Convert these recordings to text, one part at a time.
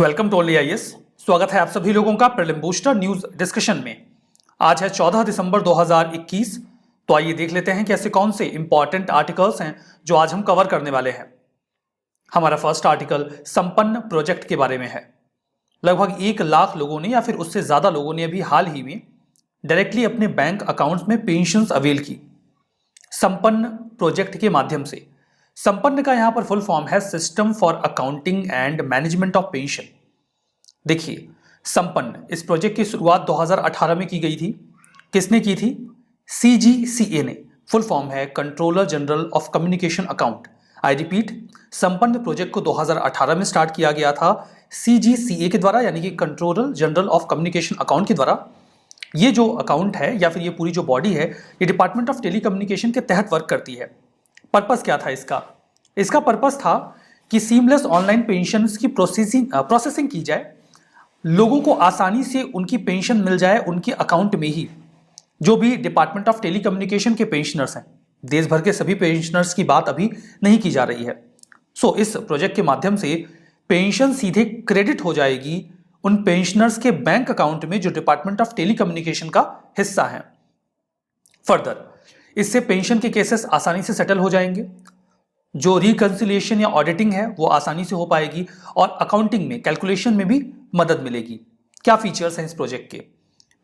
Welcome to only IAS. स्वागत है आप सभी लोगों का प्रीलिम बूस्टर न्यूज डिस्कशन में। आज है 14 दिसंबर 2021। तो आइए देख लेते हैं कि ऐसे कौन से इंपॉर्टेंट आर्टिकल्स हैं जो आज हम कवर करने वाले हैं। हमारा फर्स्ट आर्टिकल संपन्न प्रोजेक्ट के बारे में है। लगभग 1 लाख लोगों ने या फिर उससे ज्यादा लोगों ने अभी हाल ही में डायरेक्टली अपने बैंक अकाउंट्स में पेंशन अवेल की संपन्न प्रोजेक्ट के माध्यम से। संपन्न का यहां पर फुल फॉर्म है system for accounting and management of pension. देखिए, संपन्न इस प्रोजेक्ट की शुरुआत 2018 में की गई थी। किसने की थी? CGCA ने। फुल फॉर्म है controller general of communication account. I repeat, संपन्न प्रोजेक्ट को 2018 में स्टार्ट किया गया था CGCA के द्वारा, यानी कि controller general of communication account के द्वारा। ये जो अकाउंट है या फिर ये पूरी जो बॉडी है, ये डिपार्टमेंट ऑफ टेलीकम्युनिकेशन के तहत वर्क करती है। पर्पस क्या था इसका पर्पस था कि सीमलेस ऑनलाइन पेंशन की प्रोसेसिंग की जाए, लोगों को आसानी से उनकी पेंशन मिल जाए उनके अकाउंट में ही। जो भी डिपार्टमेंट ऑफ टेलीकम्युनिकेशन के पेंशनर्स हैं, देश भर के सभी पेंशनर्स की बात अभी नहीं की जा रही है। इस प्रोजेक्ट के माध्यम से पेंशन सीधे क्रेडिट हो जाएगी उन पेंशनर्स के बैंक अकाउंट में जो डिपार्टमेंट ऑफ टेलीकम्युनिकेशन का हिस्सा है। फर्दर, इससे पेंशन के केसेस आसानी से सेटल हो जाएंगे, जो रिकंसिलिएशन या ऑडिटिंग है वो आसानी से हो पाएगी और अकाउंटिंग में, कैलकुलेशन में भी मदद मिलेगी। क्या फीचर्स हैं इस प्रोजेक्ट के?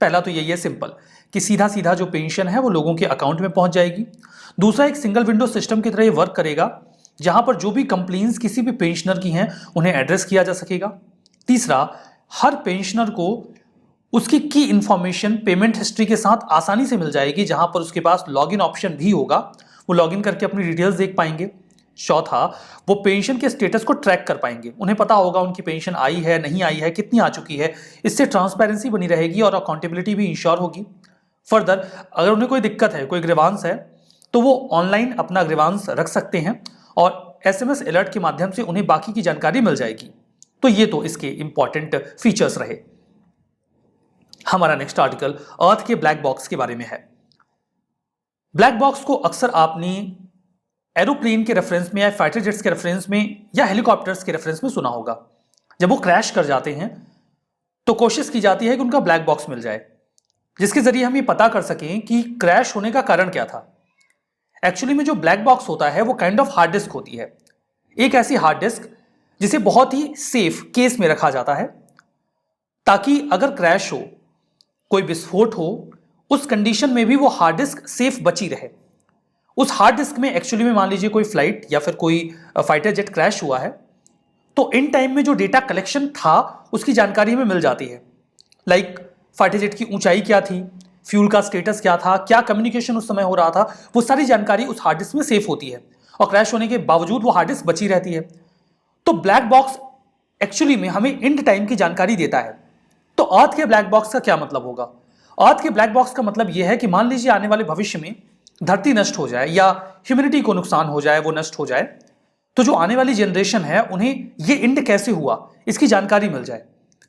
पहला तो यही है सिंपल कि सीधा सीधा जो पेंशन है वो लोगों के अकाउंट में पहुंच जाएगी। दूसरा, एक सिंगल विंडो सिस्टम की तरह ये वर्क करेगा, जहां पर जो भी कंप्लेंट्स किसी भी पेंशनर की हैं उन्हें एड्रेस किया जा सकेगा। तीसरा, हर पेंशनर को उसकी की इंफॉर्मेशन पेमेंट हिस्ट्री के साथ आसानी से मिल जाएगी, जहां पर उसके पास लॉगिन ऑप्शन भी होगा, वो लॉगिन करके अपनी डिटेल्स देख पाएंगे। चौथा, वो पेंशन के स्टेटस को ट्रैक कर पाएंगे, उन्हें पता होगा उनकी पेंशन आई है, नहीं आई है, कितनी आ चुकी है। इससे ट्रांसपेरेंसी बनी रहेगी और अकाउंटेबिलिटी भी इंश्योर होगी। फर्दर, अगर उन्हें कोई दिक्कत है, कोई ग्रीवांस है, तो वो ऑनलाइन अपना ग्रीवांस रख सकते हैं और SMS अलर्ट के माध्यम से उन्हें बाकी की जानकारी मिल जाएगी। तो ये तो इसके इंपॉर्टेंट फीचर्स रहे। हमारा नेक्स्ट आर्टिकल अर्थ के ब्लैक बॉक्स के बारे में है। ब्लैक बॉक्स को अक्सर आपने एरोप्लेन के रेफरेंस में या फाइटर जेट्स के रेफरेंस में या हेलीकॉप्टर्स के रेफरेंस में सुना होगा। जब वो क्रैश कर जाते हैं तो कोशिश की जाती है कि उनका ब्लैक बॉक्स मिल जाए, जिसके जरिए हम ये पता कर सकें कि क्रैश होने का कारण क्या था। एक्चुअली में जो ब्लैक बॉक्स होता है वो काइंड ऑफ हार्ड डिस्क होती है, एक ऐसी हार्ड डिस्क जिसे बहुत ही सेफ केस में रखा जाता है, ताकि अगर क्रैश हो, कोई विस्फोट हो, उस कंडीशन में भी वो हार्ड डिस्क सेफ बची रहे। उस हार्ड डिस्क में एक्चुअली में मान लीजिए कोई फ्लाइट या फिर कोई फाइटर जेट क्रैश हुआ है, तो इन टाइम में जो डेटा कलेक्शन था उसकी जानकारी हमें मिल जाती है। लाइक फाइटर जेट की ऊंचाई क्या थी, फ्यूल का स्टेटस क्या था, क्या कम्युनिकेशन उस समय हो रहा था, वो सारी जानकारी उस हार्ड डिस्क में सेफ होती है और क्रैश होने के बावजूद वो हार्ड डिस्क बची रहती है। तो ब्लैक बॉक्स एक्चुअली में हमें एंड टाइम की जानकारी देता है। तो अर्थ के ब्लैक बॉक्स का क्या मतलब होगा? अर्थ के ब्लैक बॉक्स का मतलब यह है कि मान लीजिए आने वाले भविष्य में धरती नष्ट हो जाए या ह्यूमैनिटी को नुकसान हो जाए, वो नष्ट हो जाए, तो जो आने वाली जनरेशन है उन्हें ये एंड कैसे हुआ इसकी जानकारी मिल जाए।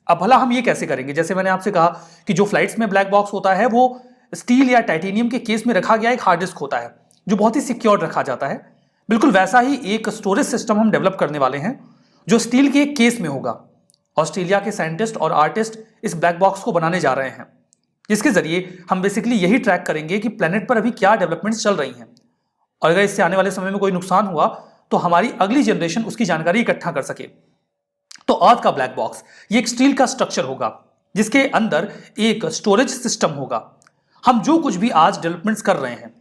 अब भला हम ये कैसे करेंगे? जैसे मैंने आपसे कहा कि जो फ्लाइट्स में ब्लैक बॉक्स होता है वो स्टील या टाइटेनियम के केस में रखा गया एक हार्ड डिस्क होता है जो बहुत ही सिक्योर रखा जाता है। बिल्कुल वैसा ही एक स्टोरेज सिस्टम हम डेवलप करने वाले हैं जो स्टील के एक केस में होगा। ऑस्ट्रेलिया के साइंटिस्ट और आर्टिस्ट इस ब्लैक बॉक्स को बनाने जा रहे हैं, जिसके जरिए हम बेसिकली यही ट्रैक करेंगे कि प्लेनेट पर अभी क्या डेवलपमेंट्स चल रही हैं, और अगर इससे आने वाले समय में कोई नुकसान हुआ तो हमारी अगली जनरेशन उसकी जानकारी इकट्ठा कर सके। तो अर्थ का ब्लैक बॉक्स ये एक स्टील का स्ट्रक्चर होगा जिसके अंदर एक स्टोरेज सिस्टम होगा। हम जो कुछ भी आज डेवलपमेंट्स कर रहे हैं,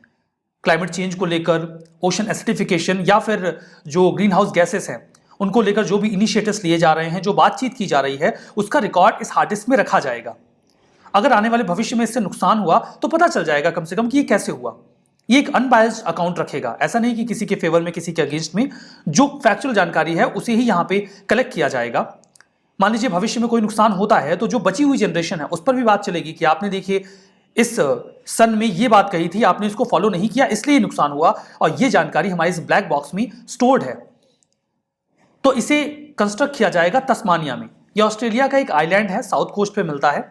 क्लाइमेट चेंज को लेकर, ओशन एसिडिफिकेशन या फिर जो ग्रीन हाउस गैसेस हैं उनको लेकर जो भी इनिशिएटिव्स लिए जा रहे हैं, जो बातचीत की जा रही है, उसका रिकॉर्ड इस हार्ड डिस्क में रखा जाएगा। अगर आने वाले भविष्य में इससे नुकसान हुआ तो पता चल जाएगा कम से कम कि ये कैसे हुआ। ये एक अनबायस्ड अकाउंट रखेगा, ऐसा नहीं कि किसी के फेवर में, किसी के अगेंस्ट में, जो फैक्चुअल जानकारी है उसे ही यहाँ पे कलेक्ट किया जाएगा। मान लीजिए भविष्य में कोई नुकसान होता है तो जो बची हुई जनरेशन है उस पर भी बात चलेगी कि आपने देखिए इस सन में ये बात कही थी, आपने इसको फॉलो नहीं किया इसलिए नुकसान हुआ, और ये जानकारी हमारे इस ब्लैक बॉक्स में स्टोर्ड है। तो इसे कंस्ट्रक्ट किया जाएगा तस्मानिया में। यह ऑस्ट्रेलिया का एक आइलैंड है, साउथ कोस्ट पे मिलता है।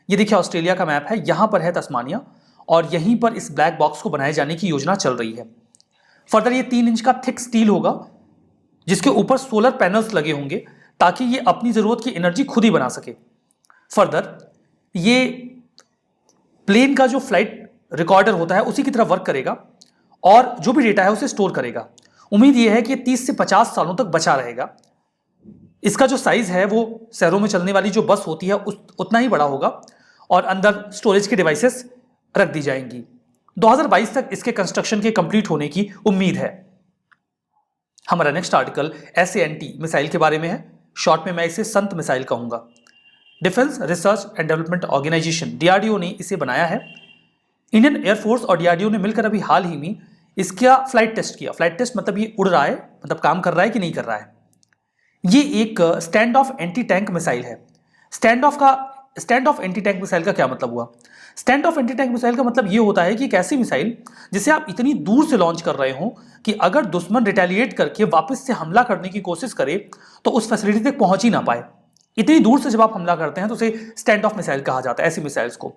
ये देखिए ऑस्ट्रेलिया का मैप है, यहां पर है तस्मानिया और यहीं पर इस ब्लैक बॉक्स को बनाए जाने की योजना चल रही है। फर्दर ये 3 इंच का थिक स्टील होगा जिसके ऊपर सोलर पैनल्स लगे होंगे ताकि ये अपनी जरूरत की एनर्जी खुद ही बना सके। फर्दर ये प्लेन का जो फ्लाइट रिकॉर्डर होता है उसी की तरह वर्क करेगा और जो भी डेटा है उसे स्टोर करेगा। उम्मीद यह है कि 30 से 50 सालों तक बचा रहेगा। इसका जो साइज है वो शहरों में चलने वाली जो बस होती है उतना ही बड़ा होगा और अंदर स्टोरेज के डिवाइसेस रख दी जाएंगी। 2022 तक इसके कंस्ट्रक्शन के कंप्लीट होने की उम्मीद है। हमारा नेक्स्ट आर्टिकल SANT मिसाइल के बारे में है। शॉर्ट में मैं इसे संत मिसाइल कहूंगा। Defence research and development organisation DRDO ने इसे बनाया है। इंडियन एयरफोर्स और DRDO ने मिलकर अभी हाल ही में इसका फ्लाइट टेस्ट किया। फ्लाइट टेस्ट मतलब ये उड़ रहा है, मतलब काम कर रहा है कि नहीं कर रहा है। ये एक stand off anti tank missile है। Stand off anti tank missile का क्या मतलब हुआ? Stand off anti tank missile का मतलब ये होता है कि एक ऐसी मिसाइल जिसे आप इतनी दूर से लॉन्च कर रहे हो कि अगर दुश्मन रिटेलिएट करके वापस से हमला करने की कोशिश करे तो उस फैसिलिटी तक पहुंच ही ना पाए। इतनी दूर से जब आप हमला करते हैं तो उसे स्टैंड ऑफ मिसाइल कहा जाता है, ऐसी मिसाइल्स को।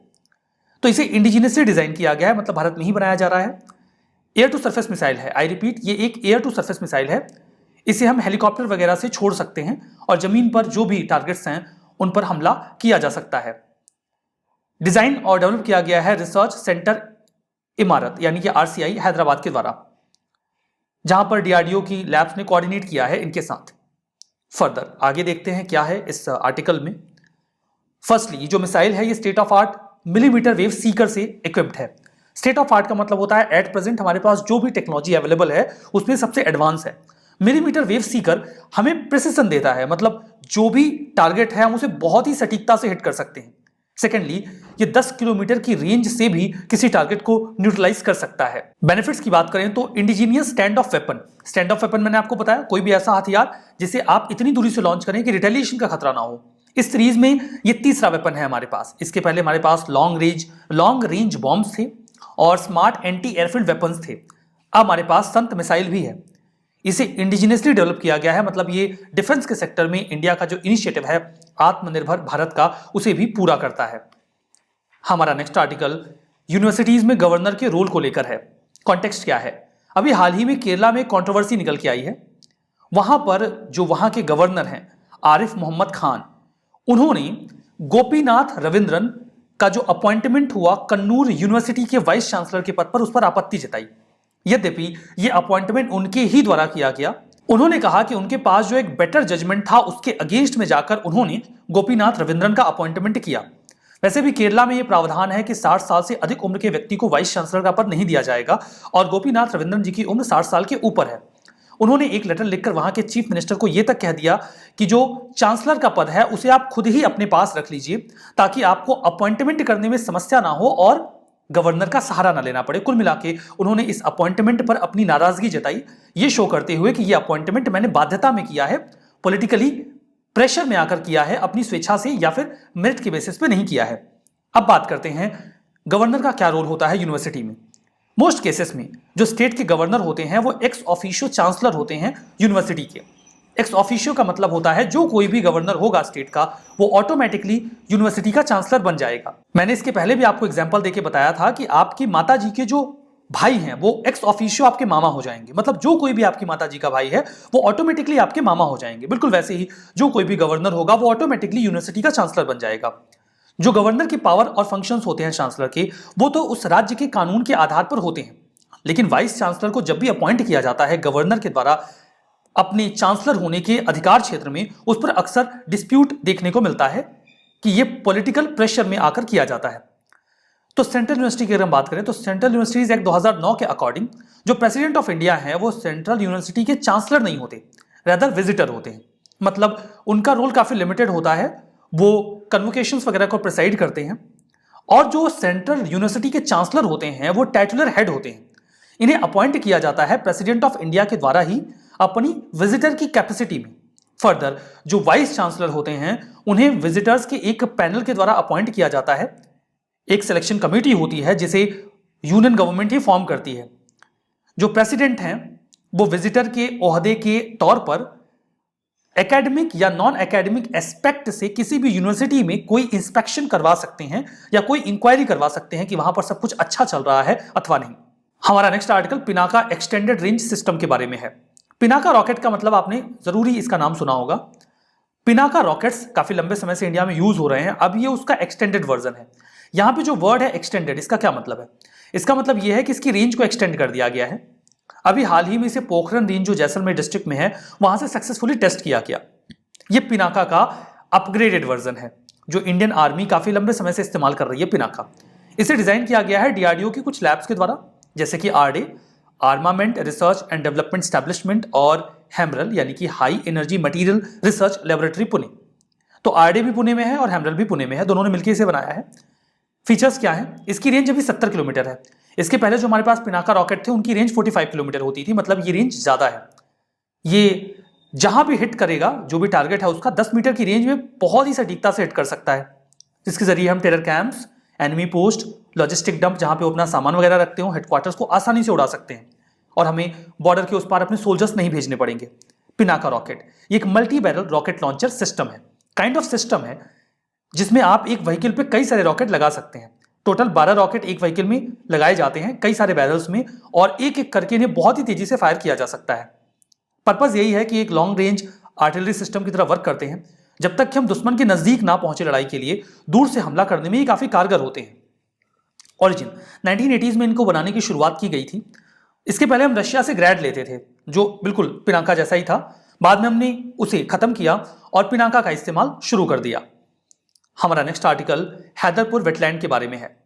तो इसे इंडिजिनियसली डिजाइन किया गया है, मतलब भारत में ही बनाया जा रहा है। एयर टू सरफेस मिसाइल है। आई रिपीट, ये एक एयर टू सरफेस मिसाइल है। इसे हम हेलीकॉप्टर वगैरह से छोड़ सकते हैं और जमीन पर जो भी टारगेट्स हैं उन पर हमला किया जा सकता है। डिजाइन और डेवलप किया गया है रिसर्च सेंटर इमारत यानी कि RCI हैदराबाद के द्वारा, जहां पर DRDO की लैब्स ने कोऑर्डिनेट किया है इनके साथ। फर्दर आगे देखते हैं क्या है इस आर्टिकल में। फर्स्टली जो मिसाइल है ये state of art millimetre wave Sikar से इक्विप्ड है। स्टेट ऑफ आर्ट का मतलब होता है एट प्रेजेंट हमारे पास जो भी टेक्नोलॉजी अवेलेबल है उसमें सबसे एडवांस है। मिलीमीटर वेव सीकर हमें प्रिसिशन देता है, मतलब जो भी टारगेट है हम उसे बहुत ही सटीकता से हिट कर सकते हैं। सेकेंडली ये 10 किलोमीटर की रेंज से भी किसी टारगेट को न्यूट्रलाइज कर सकता है। बेनिफिट्स की बात करें तो indigenous stand of weapon. Stand of weapon मैंने आपको बताया, कोई भी ऐसा हथियार जिसे आप इतनी दूरी से लॉन्च करें कि रिटेलिएशन का खतरा ना हो। इस सीरीज में ये तीसरा वेपन है हमारे पास। इसके पहले हमारे पास लॉन्ग रेंज बॉम्ब्स थे और स्मार्ट एंटी एयरफील्ड वेपन्स थे। अब हमारे पास संत मिसाइल भी है। इसे इंडिजिनियसली डेवलप किया गया है, मतलब ये डिफेंस के सेक्टर में इंडिया का जो इनिशिएटिव है आत्मनिर्भर भारत का, उसे भी पूरा करता है। हमारा नेक्स्ट आर्टिकल यूनिवर्सिटीज में गवर्नर के रोल को लेकर है। कॉन्टेक्स्ट क्या है? अभी हाल ही में केरला में कंट्रोवर्सी निकल के आई है। वहां पर जो वहां के गवर्नर हैं आरिफ मोहम्मद खान, उन्होंने गोपीनाथ रविंद्रन का जो अपॉइंटमेंट हुआ कन्नूर यूनिवर्सिटी के वाइस चांसलर के पद पर, उस पर आपत्ति जताई। यद्यपि ये अपॉइंटमेंट उनके ही द्वारा किया गया। उन्होंने कहा कि उनके पास जो एक बेटर जजमेंट था उसके अगेंस्ट में जाकर उन्होंने गोपीनाथ रविंद्रन का अपॉइंटमेंट किया। वैसे भी केरला में यह प्रावधान है कि 60 साल से अधिक उम्र के व्यक्ति को वाइस चांसलर का पद नहीं दिया जाएगा और गोपीनाथ रविंद्रन जी की उम्र 60 साल के ऊपर है। उन्होंने एक लेटर लिखकर वहां के चीफ मिनिस्टर को यह तक कह दिया कि जो चांसलर का पद है उसे आप खुद ही अपने पास रख लीजिए ताकि आपको अपॉइंटमेंट करने में समस्या ना हो और गवर्नर का सहारा ना लेना पड़े। कुल मिला के उन्होंने इस अपॉइंटमेंट पर अपनी नाराजगी जताई, ये शो करते हुए कि यह अपॉइंटमेंट मैंने बाध्यता में किया है, पॉलिटिकली प्रेशर में आकर किया है, अपनी स्वेच्छा से या फिर मेरिट के बेसिस पे नहीं किया है। अब बात करते हैं गवर्नर का क्या रोल होता है यूनिवर्सिटी में। मोस्ट केसेस में जो स्टेट के गवर्नर होते हैं वो एक्स ऑफिशियो चांसलर होते हैं यूनिवर्सिटी के। एक्स ऑफिशियो का मतलब होता है जो कोई भी गवर्नर होगा स्टेट का वो ऑटोमेटिकली यूनिवर्सिटी का चांसलर बन जाएगा। मैंने इसके पहले भी आपको एग्जांपल देके बताया था कि आपकी माता जी के जो भाई हैं वो एक्स ऑफिशियो आपके मामा हो जाएंगे, मतलब जो कोई भी आपकी माता जी का भाई है वो ऑटोमेटिकली आपके मामा हो जाएंगे। बिल्कुल वैसे ही जो कोई भी गवर्नर होगा वो ऑटोमेटिकली यूनिवर्सिटी का चांसलर बन जाएगा। जो गवर्नर की पावर और फंक्शंस होते हैं चांसलर के, वो तो उस राज्य के कानून के आधार पर होते हैं, लेकिन वाइस चांसलर को जब भी अपॉइंट किया जाता है गवर्नर के द्वारा अपने चांसलर होने के अधिकार क्षेत्र में, उस पर अक्सर डिस्प्यूट देखने को मिलता है कि यह पॉलिटिकल प्रेशर में आकर किया जाता है। तो सेंट्रल यूनिवर्सिटी की अगर हम बात करें तो सेंट्रल यूनिवर्सिटीज एक्ट 2009 के अकॉर्डिंग जो प्रेसिडेंट ऑफ इंडिया है वो सेंट्रल यूनिवर्सिटी के चांसलर नहीं होते, रेदर विजिटर होते हैं। मतलब उनका रोल काफी लिमिटेड होता है, वो कन्वोकेशंस वगैरह को प्रिसाइड करते हैं। और जो सेंट्रल यूनिवर्सिटी के चांसलर होते हैं वो टाइटुलर हेड होते हैं। इन्हें अपॉइंट किया जाता है प्रेसिडेंट ऑफ इंडिया के द्वारा ही अपनी विजिटर की कैपेसिटी में। फर्दर जो वाइस चांसलर होते हैं उन्हें विजिटर्स के एक पैनल के द्वारा अपॉइंट किया जाता है। एक सिलेक्शन कमेटी होती है जिसे यूनियन गवर्नमेंट ही फॉर्म करती है। जो प्रेसिडेंट हैं वो विजिटर के ओहदे के तौर पर एकेडमिक या नॉन एकेडमिक एस्पेक्ट से किसी भी यूनिवर्सिटी में कोई इंस्पेक्शन करवा सकते हैं या कोई इंक्वायरी करवा सकते हैं कि वहां पर सब कुछ अच्छा चल रहा है अथवा नहीं। हमारा next article Pinaka extended range system के बारे में है। पिनाका रॉकेट का मतलब आपने जरूरी इसका नाम सुना होगा। पिनाका रॉकेट्स काफी लंबे समय से इंडिया में यूज हो रहे हैं, अब ये उसका एक्सटेंडेड वर्जन है। यहां पे जो वर्ड है एक्सटेंडेड, इसका क्या मतलब है? इसका मतलब ये है कि इसकी रेंज को एक्सटेंड कर दिया गया है। अभी हाल ही में इसे पोखरण रेंज जो जैसलमेर डिस्ट्रिक्ट में है वहां से सक्सेसफुली टेस्ट किया गया। ये पिनाका का अपग्रेडेड वर्जन है जो इंडियन आर्मी काफी लंबे समय से इस्तेमाल कर रही है। पिनाका इसे डिजाइन किया गया है डीआरडीओ की कुछ लैब्स के द्वारा, जैसे कि Arde, armament research and development establishment, और हैमरल यानी कि high energy material research laboratory Pune. तो आरडे भी पुणे में है और हैमरल भी पुणे में है, दोनों ने मिलकर इसे बनाया है। फीचर्स क्या है? इसकी रेंज अभी 70 किलोमीटर है। इसके पहले जो हमारे पास पिनाका रॉकेट थे उनकी रेंज 45 किलोमीटर होती थी, मतलब ये रेंज ज्यादा है। ये जहां भी हिट करेगा, जो भी टारगेट है उसका 10 मीटर की रेंज में बहुत ही सटीकता से हिट कर सकता है, जिसके जरिए हम terror camps, enemy post, logistic dump जहां पे अपना सामान वगैरह रखते हो, हेडक्वार्टर्स को आसानी से उड़ा सकते हैं और हमें बॉर्डर के उस पार अपने सोल्जर्स नहीं भेजने पड़ेंगे। पिनाका रॉकेट ये एक multi barrel rocket launcher system है, काइंड ऑफ सिस्टम है जिसमें आप एक व्हीकल पे कई सारे रॉकेट लगा सकते हैं। टोटल 12 रॉकेट एक व्हीकल में लगाए जाते हैं कई सारे बैरल्स में, और एक एक करके इन्हें बहुत ही तेजी से फायर किया जा सकता है। पर्पस यही है कि एक लॉन्ग रेंज आर्टिलरी सिस्टम की तरह वर्क करते हैं, जब तक कि हम दुश्मन के नजदीक ना पहुंचे लड़ाई के लिए दूर से हमला करने में ये काफी कारगर होते हैं। ओरिजिन 1980s में इनको बनाने की शुरुआत की गई थी। इसके पहले हम रशिया से ग्रैड लेते थे जो बिल्कुल पिनाका जैसा ही था, बाद में हमने उसे खत्म किया और पिनाका का इस्तेमाल शुरू कर दिया। हमारा नेक्स्ट आर्टिकल हैदरपुर वेटलैंड के बारे में है।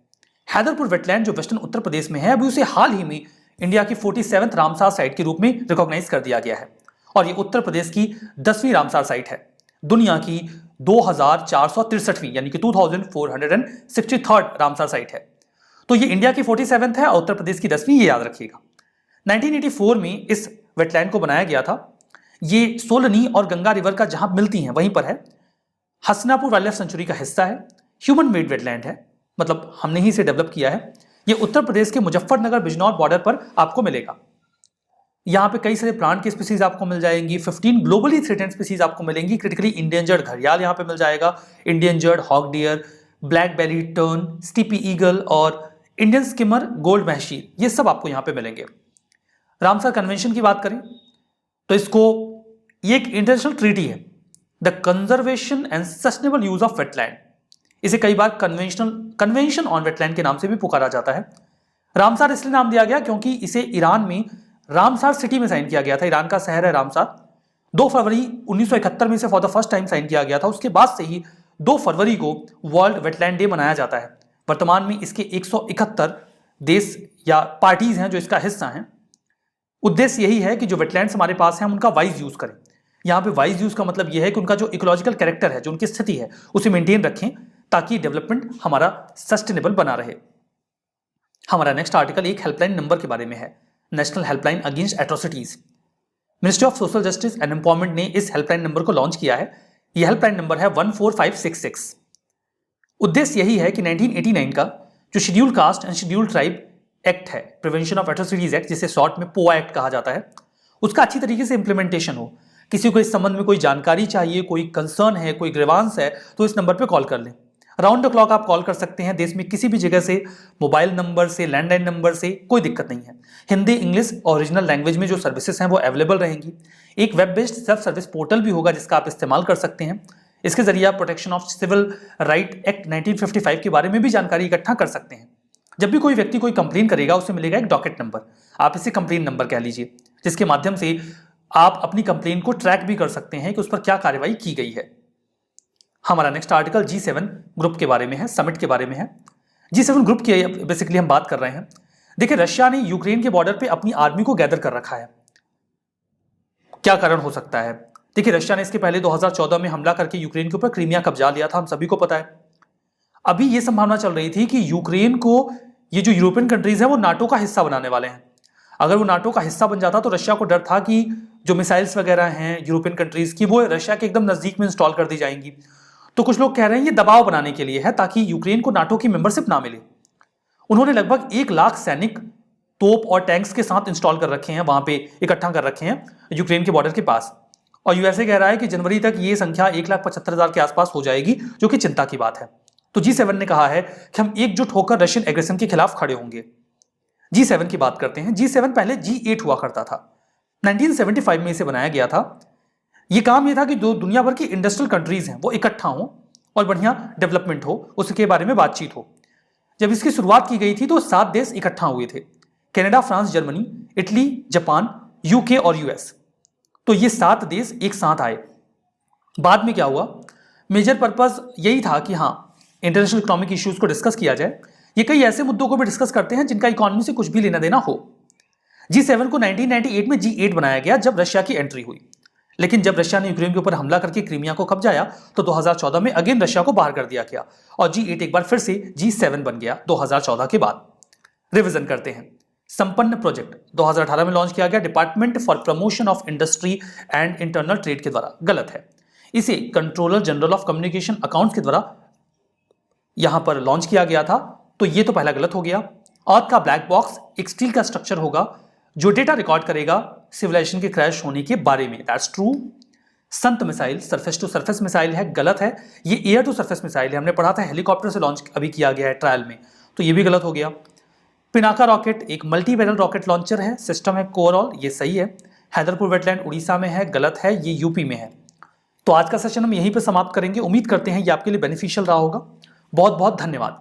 हैदरपुर वेटलैंड जो वेस्टर्न उत्तर प्रदेश में है, अभी उसे हाल ही में इंडिया की 47th रामसार साइट के रूप में रिकॉग्नाइज कर दिया गया है और ये उत्तर प्रदेश की 10वीं रामसार साइट है, दुनिया की 2463वीं यानी कि 2463rd रामसार साइट है। तो ये इंडिया की 47th है और उत्तर प्रदेश की 10वीं, ये याद रखिएगा। 1984 में इस वेटलैंड को बनाया गया था। ये सोलनी और गंगा रिवर का जहां मिलती हैं वहीं पर है। हसनापुर वाइल्ड लाइफ सेंचुरी का हिस्सा है, ह्यूमन मेड वेटलैंड है, मतलब हमने ही इसे डेवलप किया है। ये उत्तर प्रदेश के मुजफ्फरनगर बिजनौर बॉर्डर पर आपको मिलेगा। यहाँ पे कई सारे प्लांट की स्पीसीज आपको मिल जाएंगी, 15 ग्लोबली थ्रेटेंड स्पीसीज आपको मिलेंगी, क्रिटिकली इंडेंजर्ड घड़ियाल यहाँ पे मिल जाएगा, इंडेंजर्ड हॉक डियर, ब्लैक बेली टर्न, स्टीपी ईगल और इंडियन स्किमर गोल्ड महशीर, ये सब आपको यहाँ पे मिलेंगे। रामसर कन्वेंशन की बात करें तो ये एक इंटरनेशनल ट्रीटी है, the conservation and sustainable use of wetland. इसे कई बार कन्वेंशन ऑन वेटलैंड के नाम से भी पुकारा जाता है। रामसार इसलिए नाम दिया गया क्योंकि इसे ईरान में रामसार सिटी में साइन किया गया था। ईरान का शहर है रामसार। 2 फरवरी 1971 में इसे for the first time sign किया गया था। उसके बाद से ही 2 फरवरी को वर्ल्ड वेटलैंड डे मनाया जाता है। वर्तमान में इसके 171 देश या पार्टीज हैं जो इसका हिस्सा हैं। उद्देश्य यही है कि जो वेटलैंड्स हमारे पास हैं हम उनका वाइज यूज करें। यहाँ पे वाइज यूज का मतलब यह है कि उनका जो इकोलॉजिकल कैरेक्टर है, जो उनकी स्थिति है, उसे मेंटेन रखें ताकि डेवलपमेंट हमारा सस्टेनेबल बना रहे। हमारा नेक्स्ट आर्टिकल एक हेल्पलाइन नंबर के बारे में है, national helpline against atrocities. Ministry of social justice and empowerment ने इस हेल्पलाइन नंबर को लॉन्च किया है। यह हेल्पलाइन नंबर है 14566। उद्देश्य यही है कि 1989 का जो schedule caste and schedule tribe act है, प्रिवेंशन ऑफ एट्रोसिटीज एक्ट, जिसे शॉर्ट में पोआ एक्ट कहा जाता है, उसका अच्छी तरीके से इंप्लीमेंटेशन हो। किसी को इस संबंध में कोई जानकारी चाहिए, कोई कंसर्न है, कोई ग्रीवांस है, तो इस नंबर पे कॉल कर लें। राउंड द क्लॉक आप कॉल कर सकते हैं, देश में किसी भी जगह से, मोबाइल नंबर से, लैंडलाइन नंबर से, कोई दिक्कत नहीं है। हिंदी, इंग्लिश और ओरिजिनल लैंग्वेज में जो सर्विसेज हैं वो अवेलेबल रहेंगी। एक web based self service portal भी होगा जिसका आप इस्तेमाल कर सकते हैं। इसके जरिए आप protection of civil right act 1955 के बारे में भी जानकारी इकट्ठा कर सकते हैं। जब भी कोई व्यक्ति कोई कंप्लेन करेगा उसे मिलेगा एक डॉकेट नंबर, आप इसे कंप्लेन नंबर कह लीजिए, जिसके माध्यम से आप अपनी कंप्लेन को ट्रैक भी कर सकते हैं कि उस पर क्या कार्रवाई की गई है। हमारा नेक्स्ट आर्टिकल G7 ग्रुप के बारे में है, समिट के बारे में है। G7 ग्रुप की बेसिकली हम बात कर रहे हैं। देखिए, रशिया ने यूक्रेन के बॉर्डर पे अपनी आर्मी को गैदर कर रखा है। क्या कारण हो सकता है? देखिए, रशिया ने इसके पहले 2014 में हमला करके यूक्रेन के ऊपर क्रीमिया कब्जा लिया था, हम सभी को पता है। अभी ये संभावना चल रही थी कि यूक्रेन को ये जो यूरोपियन कंट्रीज है वो नाटो का हिस्सा बनाने वाले हैं। अगर वो नाटो का हिस्सा बन जाता तो रशिया को डर था कि जो मिसाइल्स वगैरह हैं यूरोपियन कंट्रीज की, वो रशिया के एकदम नजदीक में इंस्टॉल कर दी जाएंगी। तो कुछ लोग कह रहे हैं ये दबाव बनाने के लिए है ताकि यूक्रेन को नाटो की मेंबरशिप ना मिले। उन्होंने लगभग 1 लाख सैनिक, तोप और टैंक्स के साथ इंस्टॉल कर रखे हैं, वहां पे इकट्ठा कर रखे हैं यूक्रेन के बॉर्डर के पास। और यूएसए कह रहा है कि जनवरी तक ये संख्या 1,75,000 के आसपास हो जाएगी, जो कि चिंता की बात है। तो G7 ने कहा है कि हम एकजुट होकर रशियन एग्रेशन के खिलाफ खड़े होंगे। G7 की बात करते हैं। G7 पहले G8 हुआ करता था, 1975 में इसे बनाया गया था। ये काम ये था कि दो दुनिया भर की इंडस्ट्रियल कंट्रीज हैं वो इकट्ठा हों और बढ़िया डेवलपमेंट हो, उसके बारे में बातचीत हो। जब इसकी शुरुआत की गई थी तो 7 देश इकट्ठा हुए थे, Canada, France, Germany, Italy, Japan, UK और यूएस। तो ये 7 देश एक साथ आए। बाद में क्या हुआ, मेजर पर्पस यही था कि हाँ, इंटरनेशनल इकोनॉमिक इश्यूज को डिस्कस किया जाए। ये कई ऐसे मुद्दों को भी डिस्कस करते हैं जिनका इकोनॉमी से कुछ भी लेना देना हो। G7 को 1998 में G8 बनाया गया जब रशिया की एंट्री हुई, लेकिन जब रशिया ने यूक्रेन के ऊपर हमला करके क्रीमिया को कब्जाया तो 2014 में अगेन रशिया को बाहर कर दिया गया और G8 एक बार फिर से G7 बन गया 2014 के बाद। रिवीजन करते हैं। संपन्न प्रोजेक्ट 2018 में लॉन्च किया गया department for promotion of industry and internal trade के द्वारा, गलत है। इसे controller general of communication accounts के द्वारा यहां पर लॉन्च किया गया था, तो ये तो पहला गलत हो गया। अर्थ का ब्लैक बॉक्स एक स्टील का स्ट्रक्चर होगा जो डेटा रिकॉर्ड करेगा सिविलाइजेशन के क्रैश होने के बारे में, दैट्स ट्रू। संत missile surface to surface missile है, गलत है। ये एयर टू सरफेस मिसाइल है, हमने पढ़ा था हेलीकॉप्टर से लॉन्च अभी किया गया है ट्रायल में, तो ये भी गलत हो गया। पिनाका रॉकेट एक मल्टी बैरल रॉकेट लॉन्चर है, सिस्टम है कोरॉल, ये सही है। हैदरपुर वेटलैंड उड़ीसा में है, गलत है, ये यूपी में है। तो आज का सेशन हम यहीं पर समाप्त करेंगे। उम्मीद करते हैं ये आपके लिए बेनिफिशियल रहा होगा। बहुत बहुत धन्यवाद।